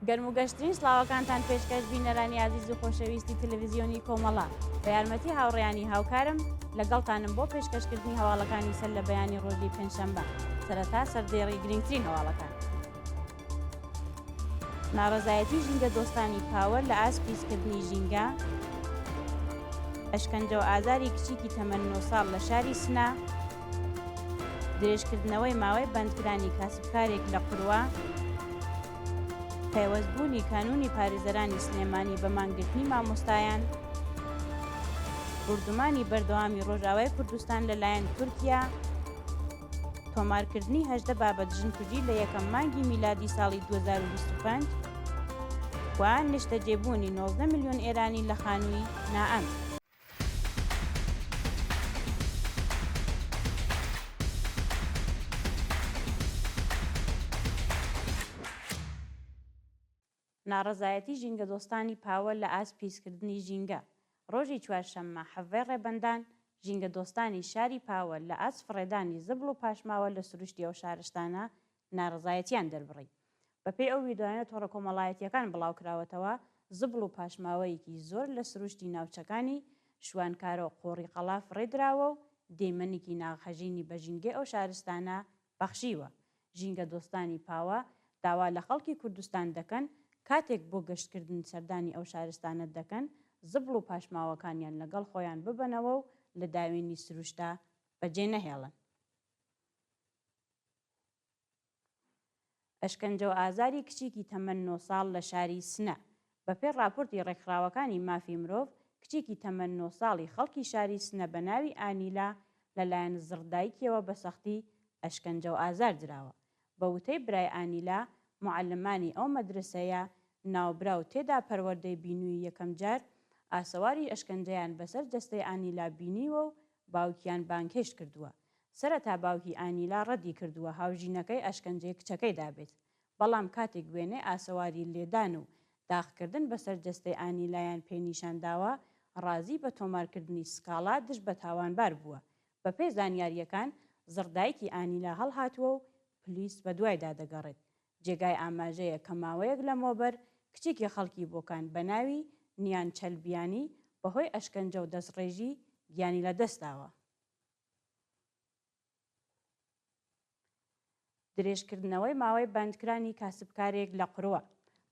گەرموگەشترین سڵاوەکانتان پێشکەش بینەرانی عزیز و خۆشەویستی تەلەڤیزیۆنی کۆمەڵە بە یارمەتی هاوڕێیانی هاوکارم لەگەڵتانم بۆ پێشکەشکردنی هەواڵەکانی سەر لە بەیانی ڕۆژی پێنجشەمبە سەرەتا سەردێڕی گرنگترین هەواڵەکان. ناڕەزایەتی ژینگە دۆستانی پاوەر لە ئاست پیسکردنی ژینگە، ئەشکەنجە و ئازاری کچیکی تەمەن 9 ساڵ لە شاری سنە، درێژکردنەوەی ماوەی بەندکرانی کاسبکارێک لە قوروە، پەیوەستبوونی کانونی پارێزەرانی سلێمانی بە مانگرتنی مامۆستایان، ڕوودمانی بەردەوامی ڕۆژاوای کوردستان لەلایەن تورکیا، تۆمارکردنی 18 بابەت ژنکوژی لە یەکەم مانگی میلادی ساڵی 2025 و نیشتەجێبوونی 19 ملیۆن ئێرانی لە خانووی نائەم. ناڕەزایەتی ژینگە دۆستانی پاوە لە ئاست پیسکردنی ژینگە. ڕۆژی چوارشەممە حەڤەی ڕێبەندان ژینگە دۆستانی شاری پاوە لە ئاست فڕێدانی زبڵ و پاشماوە لە سروشتی ئەو شارستانە ناڕەزایەتیان دەربڕی. بەپێی ئەو ویدۆیانە تۆڕە کۆمەڵایەتیەکان بڵاوکراوەتەوە زبڵ و پاشماوەیەکی زۆر لە سروشتی ناوچەکانی شوانکارە و قۆڕی قەڵاف ڕێدراوە و دەیمەنێکی ناخەژینی بە ژینگەی ئەو شارستانە بەخشیوە. ژینگە دۆستانی پاوە داوا لە خەڵکی کوردستان دەکەن کاتێک بۆ گەشتکردن سەردانی ئەو شارستانە دەکەن زبڵ و پاشماوەکانیان لەگەڵ خۆیان ببەنەوە و لە داوێنی سروشتا بەجێ نەهێڵن. ئەشکەنجە و ئازاری کچێکی تەمەن 9 ساڵ لە شاری سنە. بەپێی راپۆرتی ڕێکخراوەکانی مافی مرۆڤ کچێکی تەمەن 9 ساڵی خەڵکی شاری سنە بە ناوی ئانیلا لەلایەن زڕدایکیەوە بە سەختی ئەشکەنجە و ئازار درراوە. بە وتەی برای ئانیلا معلمانی ئەو مەدرسەیە ناوبرا و تێدا پەروەردەی بینووی یەکەم جار ئاسەواری ئەشکەنجەیان بەسەر جەستەی ئانیلا بینیوە و باوکیان بانگهێشت کردووە. سەرەتا باوکی ئانیلا ڕەدی کردووە هاوژینەکەی ئەشکەنجەی کچەکەی دابێت، بەڵام کاتێک وێنەی ئاسەواری لێدان و داخکردن بەسەر جەستەی ئانیلایان پێنیشانداوە ڕازی بە تۆمارکردنی سکاڵا دژ بە تاوانبار بووە. بەپێی زانیاریەکان زڕدایکی ئانیلا هەڵهاتووە و پلیس بە دوایدا دەگەڕێت. جێگای ئاماژەیە کە ماوەیەک لەمەوبەر کچێکی خەڵکی بۆکان بە ناوی نیان چەلبیانی بەهۆی ئەشکەنجە و دەستڕێژی گیانی لەدەستاوە. درێژکردنەوەی ماوەی بەندکرانی کاسبکارێک لە قوروە.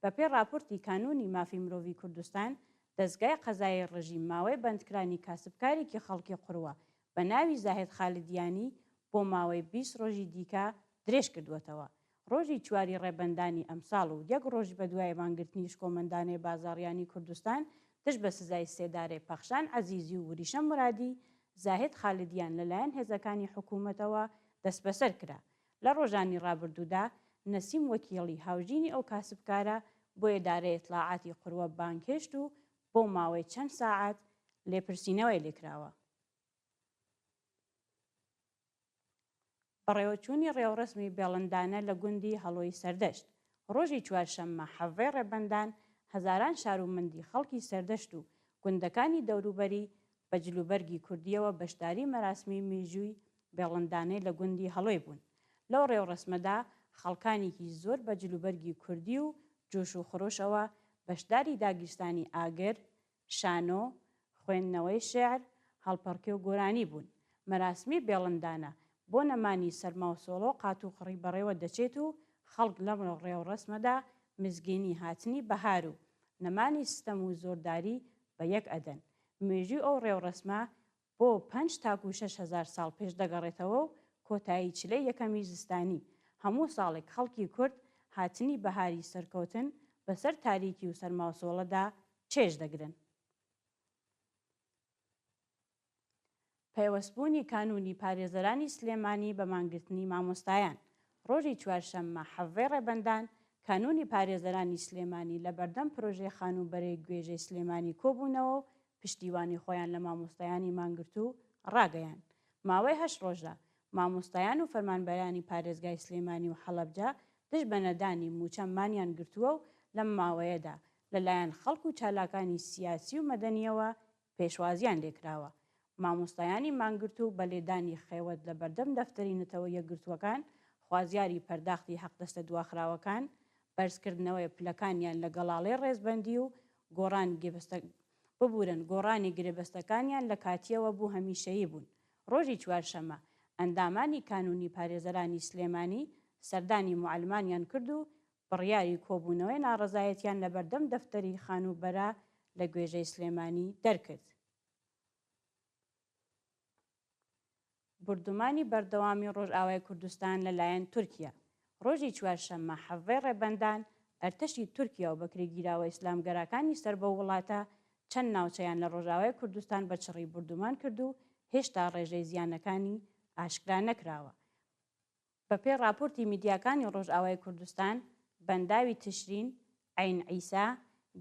بەپێی راپۆرتی کانونی مافی مرۆڤی کوردستان دەستگای قەزای ڕژیم ماوەی بەندکرانی کاسبکارێکی خەڵکی قوروە بە ناوی زاهید خالیدیانی بۆ ماوەی 20 ڕۆژی دیکە درێژ کردووەتەوە. ڕۆژی چواری ڕێبەندانی ئەمساڵ و یەک ڕۆژ بە دوای مانگرتنیش کۆمەندانەی بازاڕیانی کوردستان دژ بە سزای سێدارەی پەخشان عەزیزی و وریشە مرادی زاهید خالیدیان لەلایەن هێزەکانی حکوومەتەوە دەست بەسەر کرا. لە ڕۆژانی ڕابردوودا نەسیم وەکیڵی هاوژینی ئەو کاسبکارە بۆ ئێدارەی ئیتلاعاتی قوروە بانگهێشت و بۆ ماوەی چەند ساعات لێپرسینەوەی لێکراوە. بەڕێوەچوونی ڕێوەڕسمی بێڵندانە لە گوندی هەڵۆی سەردەشت. ڕۆژی چوارشەممە حەڤەی ڕێبەندان هەزاران شارومەندی خەڵکی سەردەشت و گوندەکانی دەوروبەری بە جلوبەرگی کوردیەوە بەشداری مەراسمی مێژووی بێڵندانەی لە گوندی هەڵۆی بوون. لەو ڕێوەڕسمەدا خەڵکانێکی زۆر بە جلوبەرگی کوردی و جۆش و خۆشەوە بەشداری داگیرستانی ئاگر، شانۆ، خوێندنەوەی شێعر، هەڵپەڕکێ و گۆرانی بوون. مەراسمی بێڵندانە بۆ نەمانی سەرما و سۆڵۆ قات و قڕی بەڕێوە دەچێت و خەڵک لەم ڕێوەڕسمەدا مزگەینی هاتنی بەهار و نەمانی ستەم و زۆرداری بە یەک ئەدەن. مێژووی ئەو ڕێوەڕسمە بۆ 5 تاکو 6,000 ساڵ پێش دەگەڕێتەوە و کۆتایی چلەی یەکەمی زستانی هەموو ساڵێک خەڵکی کورد هاتنی بەهاری سەرکەوتن بەسەر تاریکی و سەرما و سۆڵەدا چێژ دەگرن. پەیوەستبوونی کانونی پارێزەرانی سلێمانی بە مانگرتنی مامۆستایان. ڕۆژی چوارشەممە حەڤەی ڕێبەندان کانونی پارێزەرانی سلێمانی لە بەردەم پرۆژەی خانوبەرەی گوێژەی سلێمانی کۆبوونەوە و پشتیوانی خۆیان لە مامۆستایانی مانگرتو ڕاگەیان. ماوەی 8 ڕۆژە مامۆستایان و فەرمانبەرانی پارێزگای سلێمانی و حەڵەبجە دژ بە نەدانی موچەممانیان گرتووە و لەم ماوەیەدا لەلایەن خەڵک و چالاکانی سیاسی و مەدەنیەوە پێشوازیان لێکراوە. مامۆستایانی مانگرتو بە لێدانی خێوەت لە بەردەم دەفتەری نەتەوە یەکگرتووەکان خوازیاری پەرداختی حەق دەستە دواخراوەکان بەرزکردنەوەی پلەکانیان لە گەڵاڵی ڕێزبەندی و گۆڕانی گرێبەستەکانیان لە کاتیەوە بوو هەمیشەیی بوون. ڕۆژی چوارشەممە ئەندامانی کانونی پارێزەرانی سلێمانی سەردانی معلمانیان کرد و بڕیاری کۆبوونەوەی ناڕەزایەتیان لە بەردەم دەفتەری خانوبەرە لە گوێژەی سلێمانی دەرکرد. بردومانی بەردەوامی ڕۆژئاوای کوردستان لەلایەن تورکیا. ڕۆژی چوارشەممە حەڤەی ڕێبەندان ئەرتەشی تورکیا و بەکرێگیراوە ئیسلامگەرەکانی سەر بە وڵاتە چەند ناوچەیان لە ڕۆژئاوای کوردستان بە چڕی بردومان کرد و هێشتا ڕێژەی زیانەکانی ئاشکرا نەکراوە. بەپێی راپۆرتی میدیاکانی ڕۆژئاوای کوردستان، بەنداوی تشرین، عین عیسا،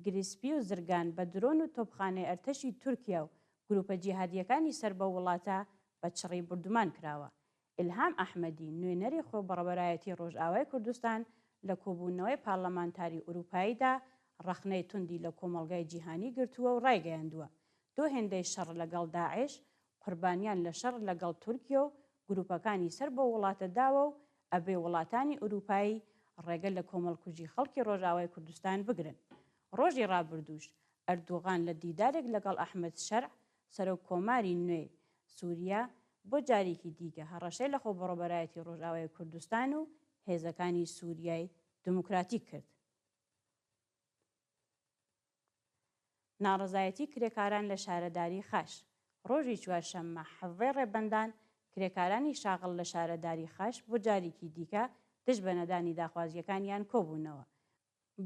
گرسپی و زرگان بە درۆن و تۆپخانەی ئەرتەشی تورکیا و گروپە جیهادیەکانی سەر بە وڵاتە بە چڕی بردومان کراوە. ئیلهام ئەحمەدی، نوێنەری خۆبەڕەبەرایەتی ڕۆژئاوای کوردستان لە کۆبوونەوەی پاڵەمانتاری ئوروپاییدا ڕەخنەی توندی لە کۆمەڵگای جیهانی گرتووە و ڕایگەیاندووە دۆ هێندەی شەڕ لەگەڵ داعش قوربانیان لە شەڕ لەگەڵ تورکیا و گروپەکانی سەر بە وڵاتە داوە و ئەبێ وڵاتانی ئوروپایی ڕێگە لە کۆمەڵکوژی خەڵکی ڕۆژئاوای کوردستان بگرن. ڕۆژی ڕابردووش ئەردوغان لە دیدارێک لەگەڵ ئەحمەد شەرع سەرۆککۆماری نوێ سووریا بۆ جارێکی دیکە هەڕەشەی لە خۆبەڕەبەرایەتی ڕۆژئاوای کوردستان و هێزەکانی سووریای دموکراتیک کرد. ناڕەزایەتی کرێکاران لە شارەداری خاش. ڕۆژی چوارشەممە حەڤەی ڕێبەندان کرێکارانی شاغڵ لە شارەداری خاش بۆ جارێکی دیکە دژ بە نەدانی داخوازیەکانیان کۆبوونەوە.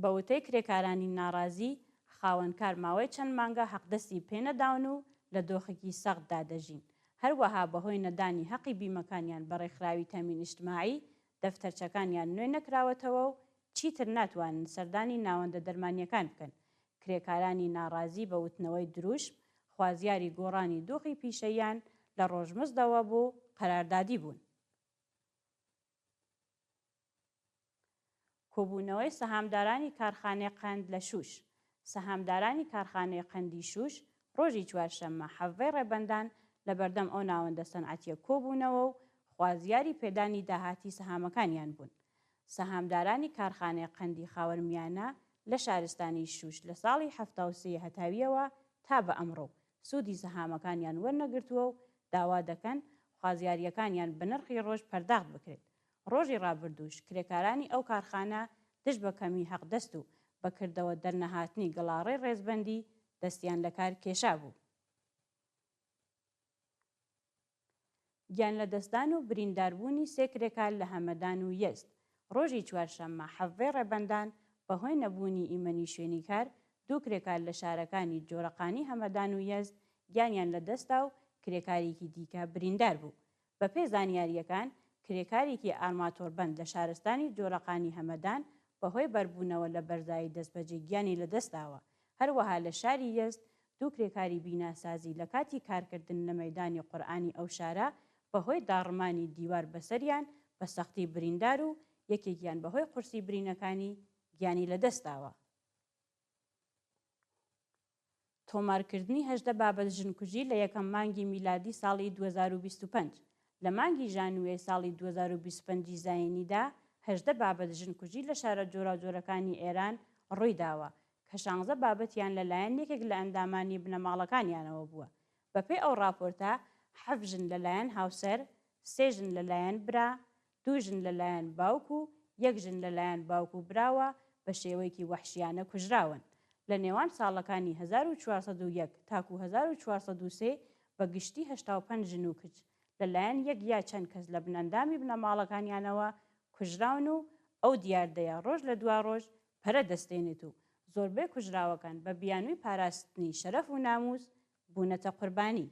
بە وتەی کرێکارانی ناڕازی، خاوەنکار ماوەی چەند مانگە حەقدەستی پێنەداون و لە دۆخێکی سەختدا دەژین. هەروەها بەهۆی نەدانی حەقی بیمەکانیان بە ڕێکخراوی تەمین ئیجتیماعی دەفتەرچەکانیان نوێ نەکراوەتەوە و چیتر ناتوانن سەردانی ناوەندە دەرمانیەکان بکەن. کرێکارانی ناڕازی بە وتنەوەی دروشم خوازیاری گۆڕانی دۆخی پیشەیان لە ڕۆژمزدەوە بۆ قەراردادی بوون. کۆبوونەوەی سەهامدارانی کارخانەی قەند لە شوش. سەهامدارانی کارخانەی قەندی شوش ڕۆژی چوارشەممە حەڤەی ڕێبەندان لە بەردەم ئەو ناوەندە سەنعەتیە کۆبوونەوە و خوازیاری پێدانی داهاتی سەهامەکانیان بوون. سەهامدارانی کارخانەی قەندی خاوەرمیانە لە شارستانی شوش لە ساڵی 1970 هەتاویەوە تا بە ئەمڕۆ سوودی سەهامەکانیان وەرنەگرتووە و داوا دەکەن خوازیاریەکانیان بە نرخی ڕۆژ پەرداخت بکرێت. ڕۆژی ڕابردووش کرێکارانی ئەو کارخانە دژ بە کەمی حەقدەست و بەکردەوە دەرنەهاتنی گەڵاڕی ڕێزبەندی دەستیان لە کار کێشا بوو. گیان لە دەستدان و برینداربوونی سێ کرێکار لە هەمەدان و یەزد. ڕۆژی چوارشەممە حەڤەی ڕێبەندان بەهۆی نەبوونی ئیمەنی شوێنی کار دوو کرێکار لە شارەکانی جۆرەقانی هەمەدان و یەزد گیانیان لە دەستا و کرێکارێکی دیکە بریندار بوو. بە پێی زانیاریەکان کرێکارێکی ئارماتۆربەند لە شارستانی جۆرەقانی هەمەدان بەهۆی بەربوونەوە لە بەرزایی دەستبەجێ گیانی لە دەستاوە. هەروەها لە شاری یەزد دوو کرێکاری بیناسازی لە کاتی کارکردن لە مەیدانی قورئانی ئەو شارە بەهۆی داڕمانی دیوار بەسەریان بە سەختی بریندار و یەکێکیان بەهۆی قورسی برینەکانی گیانی لە دەستاوە. تۆمارکردنی 18 بابەت ژنکوژی لە یەکەم مانگی میلادی ساڵی 2025. لە مانگی ژانوێی ساڵی 2025 زاینیدا 18 بابەت ژنکوژی لە شارە جۆراجۆرەکانی ئێران ڕووی داوە کە 16 بابەتیان لەلایەن یەکێک لە ئەندامانی بنەماڵەکانیانەوە بووە. بەپێی ئەو راپۆرتە 7 ژن لەلایەن هاوسەر، 3 ژن لەلایەن برا، 2 ژن لەلایەن باوک و 1 ژن لەلایەن باوک و براوە بە شێوەیەکی وەحشیانە کوژراون. لە نێوان ساڵەکانی 1401 تاکو 1403 بە گشتی 85 ژن و کچ لەلایەن یەک یا چەند کەس لە بنەندامی بنەماڵەکانیانەوە کوژراون و ئەو دیاردەیە ڕۆژ لە دوا ڕۆژ پەرە دەستێنێت و زۆربەی کوژراوەکان بە بیانووی پاراستنی شەرەف و ناموس بوونەتە قوربانی.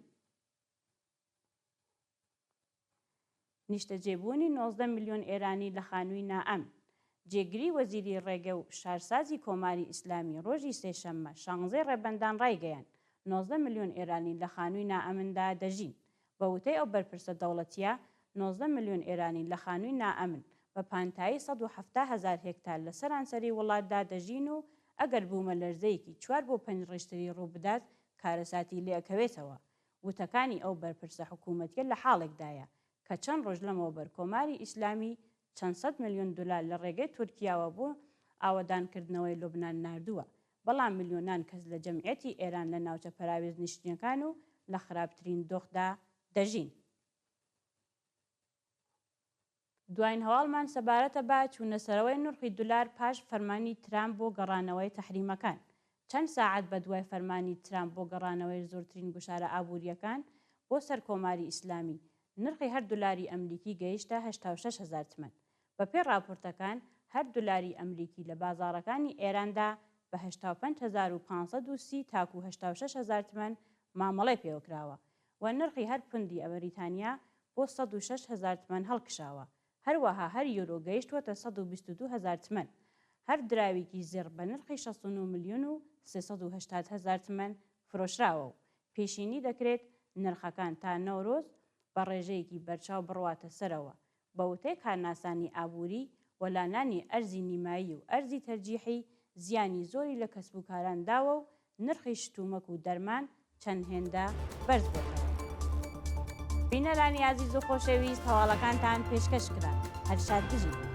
نیشتەجێبوونی 19 ملیۆن ئێرانی لە خانووی نائەمن. جێگری وەزیری ڕێگە و شارسازی کۆماری ئیسلامی ڕۆژی سێشەممە 16 ڕێبەندان ڕایگەیان 19 ملیۆن ئێرانی لە خانووی نائەمندا دەژین. بە وتەی ئەو بەرپرسە دەوڵەتیە 19 ملیۆن ئێرانی لە خانووی نائەمن بە پانتایی 170,000 هێکتار لە سەرانسەری وڵاتدا دەژین و ئەگەر بوومە لەرزەیەکی 4 بۆ 5 ڕیشتری ڕوو بدات کارەساتی لێەکەوێتەوە. وتەکانی ئەو بەرپرسە حکوومەتیە لە حاڵێکدایە کە چەند ڕۆژ لەمەوە بەر کۆماری ئیسلامی چەند سەد ملیۆن دلار لە ڕێگەی تورکیاوە بۆ ئاوەدانکردنەوەی لوبنان نردووە، بەڵام ملیۆنان کەس لە جەمعیەتی ئێران لە ناوچە پەراوێز نیشتنیەکان و لە خراپترین دۆخدا دەژین. دوایین هەواڵمان سەبارەتە بە چوونەسەرەوەی نرخی دولار پاش فەرمانی ترامپ بۆ گەڕانەوەی تەحریمەکان. چەند ساعەت بە دوای فەرمانی ترامپ بۆ گەڕانەوەی زۆرترین گوشارە ئابوووریەکان بۆ سەر کۆماری ئیسلامی، نرخی هەر دولاری ئەمریکی گەیشتە 86,000 تمەن. بەپێی راپۆرتەکان، هەر دولاری ئەمریکی لە بازاڕەکانی ئێراندا بە 85,530 تاکو 86,000 تمەن مامەڵەی پێوەکراوە و نرخی هەر پوندی ئەمریکانیا بۆ 106,000 تمەن هەڵکشاوە. هەروەها هەر یۆرۆ گەیشتوەتە 122,000 تمەن. هەر دراوێکی زێڕ بە نرخی 69 ملیۆن و 380,000 تمەن فرۆشراوە و پێشینی دەکرێت نرخەکان تا نەورۆز بە ڕێژەیەکی بەرچاو بڕواتە سەرەوە. بە وتەی کارناسانی ئابووری، وەلانانی ئەرزی نیمایی و ئەرزی تەرجیحی زیانی زۆری لە کەسبوکاران داوە و نرخی شتومەک و دەرمان چەند هێندە بەرز بۆتەوە. بینەرانی عەزیز و خۆشەویست، هەواڵەکانتان پێشکەش کرا. هەر شاد بژین.